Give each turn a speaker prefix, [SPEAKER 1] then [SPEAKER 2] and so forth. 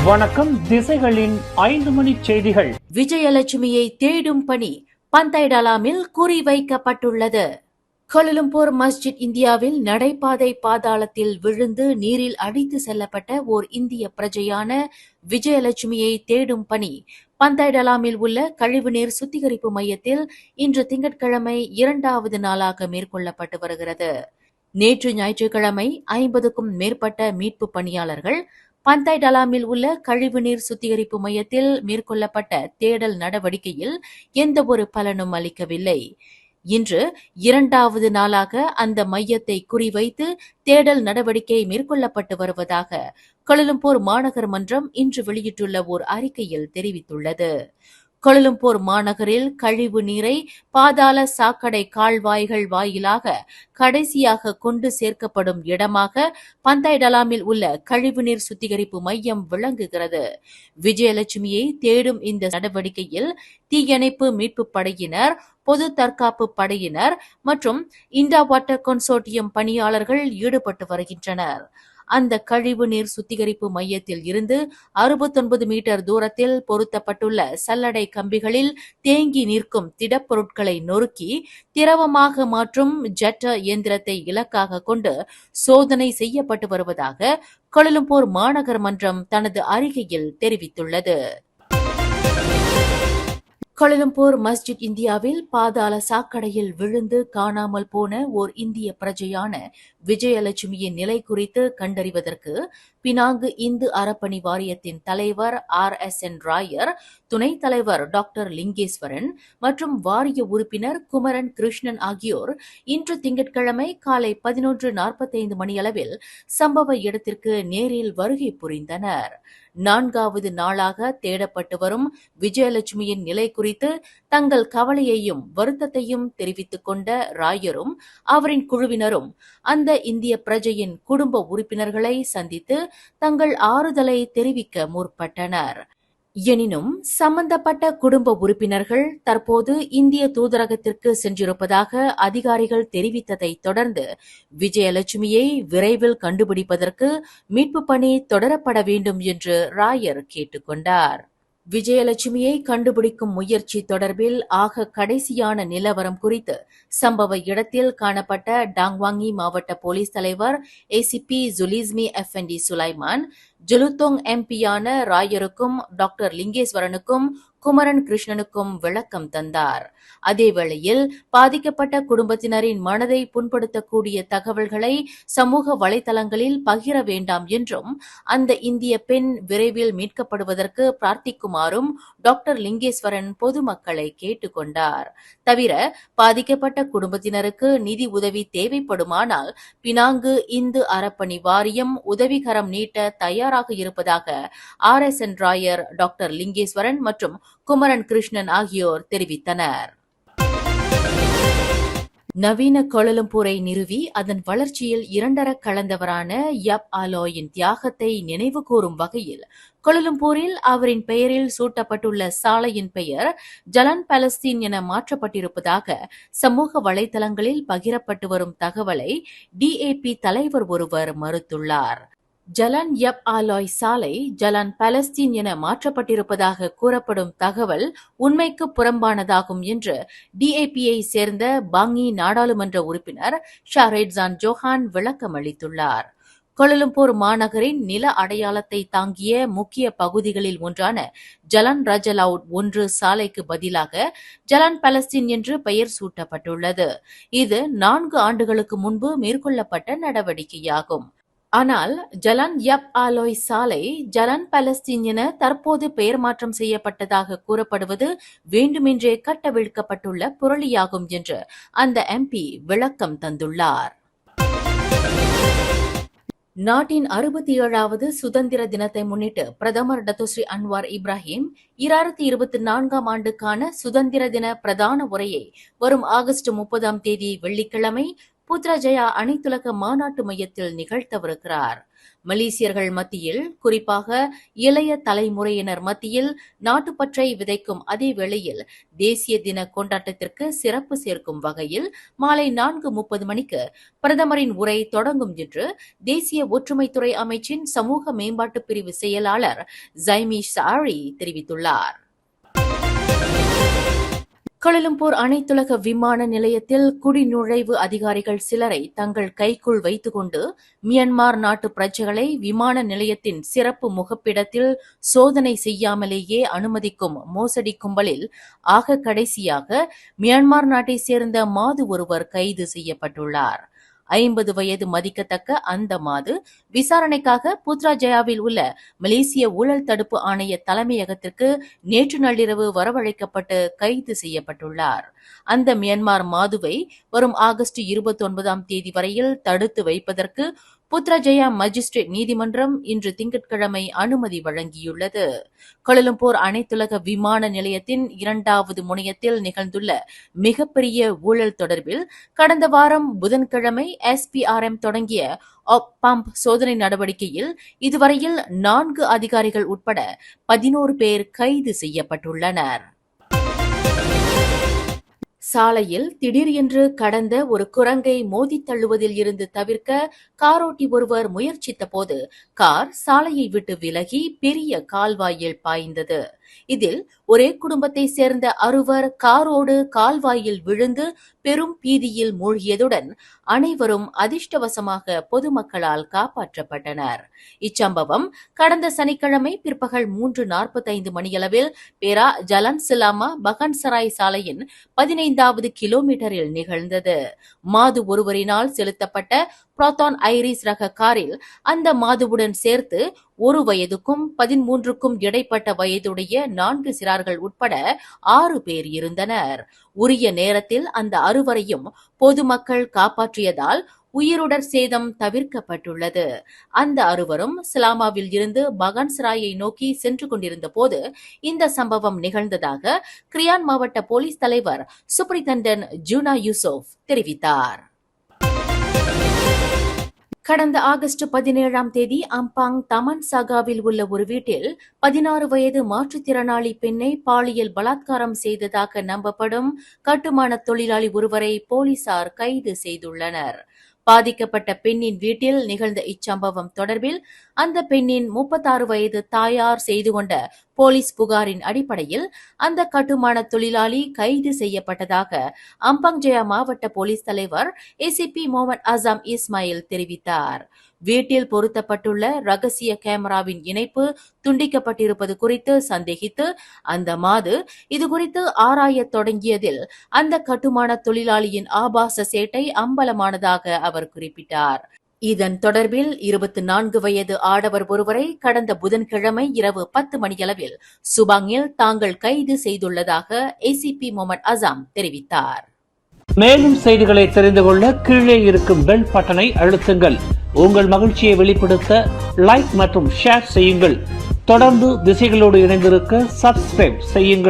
[SPEAKER 1] வணக்கம். திசைகளின் 5 மணி செய்திகள்.
[SPEAKER 2] விஜயலட்சுமியை தேடும் பணி பந்தைடலாமில் குறிவைக்கப்பட்டுள்ளது. கோலாலம்பூர் மஸ்ஜித் இந்தியாவில் நடைபாதை பாதாளத்தில் விழுந்து நீரில் அடித்து செல்லப்பட்ட ஓர் இந்திய பிரஜையான விஜயலட்சுமியை தேடும் பணி பந்தைடலாமில் உள்ள கழிவுநீர் சுத்திகரிப்பு மையத்தில் இன்று திங்கட்கிழமை 2வது நாளாக மேற்கொள்ளப்பட்டு வருகிறது. நேற்று ஞாயிற்றுக்கிழமை 50க்கும் மேற்பட்ட மீட்பு பணியாளர்கள் பந்தைடலாமில் உள்ள கழிவுநீர் சுத்திகரிப்பு மையத்தில் மேற்கொள்ளப்பட்ட தேடல் நடவடிக்கையில் எந்தவொரு பலனும் அளிக்கவில்லை. இன்று 2வது நாளாக அந்த மையத்தை குறிவைத்து தேடல் நடவடிக்கை மேற்கொள்ளப்பட்டு வருவதாக கோலாலம்பூர் மாநகர் மன்றம் இன்று வெளியிட்டுள்ள ஓர் அறிக்கையில் தெரிவித்துள்ளது. கோலாலம்பூர் மாநகரில் கழிவு நீரை பாதாள சாக்கடை கால்வாய்கள் வாயிலாக கடைசியாக கொண்டு சேர்க்கப்படும் இடமாக பந்தைடலாமில் உள்ள கழிவுநீர் சுத்திகரிப்பு மையம் விளங்குகிறது. விஜயலட்சுமியை தேடும் இந்த நடவடிக்கையில் தீயணைப்பு மீட்பு படையினர், பொது தற்காப்பு படையினர் மற்றும் இண்டா வாட்டர் கன்சோர்டியம் பணியாளர்கள் ஈடுபட்டு வருகின்றனர். அந்த கழிவு நீர் சுத்திகரிப்பு மையத்தில் இருந்து 69 மீட்டர் தூரத்தில் பொருத்தப்பட்டுள்ள சல்லடை கம்பிகளில் தேங்கி நிற்கும் திடப்பொருட்களை நொறுக்கி திரவமாக மாற்றும் ஜெட்டர் இயந்திரத்தை இலக்காக கொண்டு சோதனை செய்யப்பட்டு வருவதாக கோலாலம்பூர் மாநகர் மன்றம் தனது அறிக்கையில் தெரிவித்துள்ளது. கோலாலம்பூர் மஸ்ஜித் இந்தியாவில் பாதாள சாக்கடையில் விழுந்து காணாமல் போன ஓர் இந்திய பிரஜையான விஜயலட்சுமியின் நிலை குறித்து கண்டறிவதற்கு பினாங்கு இந்து அறப்பணி வாரியத்தின் தலைவர் RSN ராயர், துணைத் தலைவர் டாக்டர் லிங்கேஸ்வரன் மற்றும் வாரிய உறுப்பினர் குமரன் கிருஷ்ணன் ஆகியோர் இன்று திங்கட்கிழமை காலை 11:45 மணியளவில் சம்பவ இடத்திற்கு நேரில் வருகை புரிந்தனர். 4வது நாளாக தேடப்பட்டு வரும் விஜயலட்சுமியின் நிலை குறித்து தங்கள் கவலையையும் வருத்தத்தையும் தெரிவித்துக் கொண்ட ராயரும் அவரின் குழுவினரும் அந்த இந்திய பிரஜையின் குடும்ப உறுப்பினர்களை சந்தித்து தங்கள் ஆறுதலை தெரிவிக்க முற்பட்டனர். எனினும் சம்பந்தப்பட்ட குடும்ப உறுப்பினர்கள் தற்போது இந்திய தூதரகத்திற்கு சென்றிருப்பதாக அதிகாரிகள் தெரிவித்ததை தொடர்ந்து விஜயலட்சுமியை விரைவில் கண்டுபிடிப்பதற்கு மீட்பு பணி தொடரப்பட வேண்டும் என்று ராயர் கேட்டுக்கொண்டார். விஜயலட்சுமியை கண்டுபிடிக்கும் முயற்சி தொடர்பில் ஆக கடைசியான நிலவரம் குறித்து சம்பவ இடத்தில் காணப்பட்ட டாங்வாங்கி மாவட்ட போலீஸ் தலைவர் ACP ஜுலிஸ்மி எஃப்என்டி சுலைமான், ஜுலுத்தோங் MP-யான ராயருக்கும் டாக்டர் லிங்கேஸ்வரனுக்கும் குமரன் கிருஷ்ணனுக்கும் விளக்கம் தந்தார். அதேவேளையில் பாதிக்கப்பட்ட குடும்பத்தினரின் மனதை புண்படுத்தக்கூடிய தகவல்களை சமூக வலைதளங்களில் பகிர வேண்டாம் என்றும் அந்த இந்திய பெண் விரைவில் மீட்கப்படுவதற்கு பிரார்த்திக்குமாறும் டாக்டர் லிங்கேஸ்வரன் பொதுமக்களை கேட்டுக்கொண்டார். தவிர பாதிக்கப்பட்ட குடும்பத்தினருக்கு நிதி உதவி தேவைப்படுமானால் பினாங்கு இந்து அறப்பணி வாரியம் உதவிகரம் நீட்ட தயாராக இருப்பதாக RSN ராயர், டாக்டர் லிங்கேஸ்வரன் மற்றும் குமரன் கிருஷ்ணன் ஆகியோர் தெரிவித்தனர். நவீன கோலாலம்பூரை நிறுவி அதன் வளர்ச்சியில் இரண்டரக் கலந்தவரான யப் ஆலோயின் தியாகத்தை நினைவு கூறும் வகையில் கோலாலம்பூரில் அவரின் பெயரில் சூட்டப்பட்டுள்ள சாலையின் பெயர் ஜலான் பாலஸ்தீன் என மாற்றப்பட்டிருப்பதாக சமூக வலைதளங்களில் பகிரப்பட்டு வரும் தகவலை DAP தலைவர் ஒருவர் மறுத்துள்ளார். ஜலான் யப் ஆலோய் சாலை ஜலான் பாலஸ்தீன் என மாற்றப்பட்டிருப்பதாக கூறப்படும் தகவல் உண்மைக்கு புறம்பானதாகும் என்று DAP-யை சேர்ந்த பாங்கி நாடாளுமன்ற உறுப்பினர் ஷாரெட்சான் ஜோஹான் விளக்கம் அளித்துள்ளார். கோலாலம்பூர் மாநகரின் நில அடையாளத்தை தாங்கிய முக்கிய பகுதிகளில் ஒன்றான ஜலான் ரஜலவுட் 1 சாலைக்கு பதிலாக ஜலான் பாலஸ்தீன் என்று பெயர் சூட்டப்பட்டுள்ளது. இது 4 ஆண்டுகளுக்கு முன்பு மேற்கொள்ளப்பட்ட நடவடிக்கையாகும். ஆனால் ஜலான் யப் ஆலோய் சாலை ஜலான் பாலஸ்தீன் என தற்போது பெயர் மாற்றம் செய்யப்பட்டதாக கூறப்படுவது வேண்டுமென்றே கட்டவிழ்க்கப்பட்டுள்ள புரளியாகும் என்று அந்த MP விளக்கம் தந்துள்ளார். நாட்டின் 67வது சுதந்திர தினத்தை முன்னிட்டு பிரதமர் டத்தோஸ்ரீ அன்வார் இப்ராஹிம் 2024ஆம் ஆண்டுக்கான சுதந்திர தின பிரதான உரையை வரும் ஆகஸ்ட் 30ஆம் தேதி வெள்ளிக்கிழமை புத்ராஜயா அனைத்துலக மாநாட்டு மையத்தில் நிகழ்த்தவிருக்கிறார். மலேசியர்கள் மத்தியில், குறிப்பாக இளைய தலைமுறையினர் மத்தியில் நாட்டுப்பற்றை விதைக்கும் அதே வேளையில் தேசிய தின கொண்டாட்டத்திற்கு சிறப்பு சேர்க்கும் வகையில் மாலை 4:30 மணிக்கு பிரதமரின் உரை தொடங்கும் என்று தேசிய ஒற்றுமைத்துறை அமைச்சின் சமூக மேம்பாட்டு பிரிவு செயலாளர் ஜைமி சாரி தெரிவித்துள்ளார். கோலாலம்பூர் அனைத்துலக விமான நிலையத்தில் குடிநுழைவு அதிகாரிகள் சிலரை தங்கள் கைக்குள் வைத்துக் கொண்டு மியான்மர் நாட்டு பிரஜைகளை விமான நிலையத்தின் சிறப்பு முகப்பிடத்தில் சோதனை செய்யாமலேயே அனுமதிக்கும் மோசடி கும்பலில் ஆக கடைசியாக மியான்மர் நாட்டைச் சேர்ந்த மாது ஒருவர் கைது செய்யப்பட்டுள்ளார். 50 வயது மதிக்கத்தக்க அந்த மாது விசாரணைக்காக புத்ராஜயாவில் உள்ள மலேசிய ஊழல் தடுப்பு ஆணைய தலைமையகத்திற்கு நேற்று நள்ளிரவு வரவழைக்கப்பட்டு கைது செய்யப்பட்டுள்ளார். அந்த மியான்மர் மாதுவை வரும் ஆகஸ்ட் 29ஆம் தேதி வரையில் தடுத்து வைப்பதற்கு புத்ராஜயா மஜிஸ்ட்ரேட் நீதிமன்றம் இன்று திங்கட்கிழமை அனுமதி வழங்கியுள்ளது. கோலாலம்பூர் அனைத்துலக விமான நிலையத்தின் 2வது முனையத்தில் நிகழ்ந்துள்ள மிகப்பெரிய ஊழல் தொடர்பில் கடந்த வாரம் புதன்கிழமை SPRM தொடங்கிய பம்ப் சோதனை நடவடிக்கையில் இதுவரையில் 4 அதிகாரிகள் உட்பட 11 பேர் கைது செய்யப்பட்டுள்ளனர். சாலையில் திடீர் என்று கடந்த ஒரு குரங்கை மோதித் தள்ளுவதில் இருந்து தவிர்க்க காரோட்டி ஒருவர் முயற்சித்த போது கார் சாலையை விட்டு விலகி பெரிய கால்வாயில் பாய்ந்தது. இதில் ஒரே குடும்பத்தைச் சேர்ந்த 6 காரோடு கால்வாயில் விழுந்து பெரும் பீதியில் மூழ்கியதுடன் அனைவரும் அதிர்ஷ்டவசமாக பொதுமக்களால் காப்பாற்றப்பட்டனர். இச்சம்பவம் கடந்த சனிக்கிழமை பிற்பகல் 3:45 மணியளவில் பேரா ஜலன் சிலாமா பகன்சராய் சாலையின் 15வது கிலோமீட்டரில் நிகழ்ந்தது. மாது ஒருவரினால் செலுத்தப்பட்ட புரோட்டான் ஐரிஸ் ரக காரில் அந்த மாதுவுடன் சேர்த்து 1 வயதுக்கும் 13க்கும் இடைப்பட்ட வயதுடைய 4 சிறார்கள் உட்பட 6 பேர் இருந்தனர். உரிய நேரத்தில் அந்த 6வரையும் பொதுமக்கள் காப்பாற்றியதால் உயிருடற் சேதம் தவிர்க்கப்பட்டுள்ளது. அந்த 6வரும் சிலாமாவில் இருந்து பகன்சராயை நோக்கி சென்று கொண்டிருந்த போது இந்த சம்பவம் நிகழ்ந்ததாக கிரியான் மாவட்ட போலீஸ் தலைவர் சூப்பரிண்டென்டன்ட் ஜூனா யூசுப் தெரிவித்தார். கடந்த ஆகஸ்ட் 17ஆம் தேதி அம்பாங் தமன் சாகாவில் உள்ள ஒரு வீட்டில் 16 வயது மாற்றுத்திறனாளி பெண்ணை பாலியல் பலாத்காரம் செய்ததாக நம்பப்படும் கட்டுமான தொழிலாளி ஒருவரை போலீசார் கைது செய்துள்ளனர். பாதிக்கப்பட்ட பெண்ணின் வீட்டில் நிகழ்ந்த இச்சம்பவம் தொடர்பில் அந்த பெண்ணின் 36 வயது தாயார் செய்து கொண்ட போலீஸ் புகாரின் அடிப்படையில் அந்த கட்டுமான தொழிலாளி கைது செய்யப்பட்டதாக அம்பாங் ஜெயா மாவட்ட போலீஸ் தலைவர் ACP முகமது அசாம் இஸ்மாயில் தெரிவித்தார். வீட்டில் பொருத்தப்பட்டுள்ள ரகசிய கேமராவின் இணைப்பு துண்டிக்கப்பட்டிருப்பது குறித்து சந்தேகித்து அந்த மாது இதுகுறித்து ஆராயத் தொடங்கியதில் அந்த கட்டுமான தொழிலாளியின் ஆபாச சேட்டை அம்பலமானதாக அவர் குறிப்பிட்டார். இதன் தொடர்பில் 24 வயது ஆடவர் ஒருவரை கடந்த புதன்கிழமை இரவு 10 மணியளவில் சுபாங்கில் தாங்கள் கைது செய்துள்ளதாக ACP முகமது அசாம் தெரிவித்தார்.
[SPEAKER 1] மேலும் செய்திகளை தெரிந்து கொள்ள கீழே இருக்கும் பெல் பட்டனை அழுத்துங்கள். உங்கள் மகிழ்ச்சியை வெளிப்படுத்த லைக் மற்றும் ஷேர் செய்யுங்கள். தொடர்ந்து திசைகளோடு இணைந்திருக்க சப்ஸ்கிரைப் செய்யுங்கள்.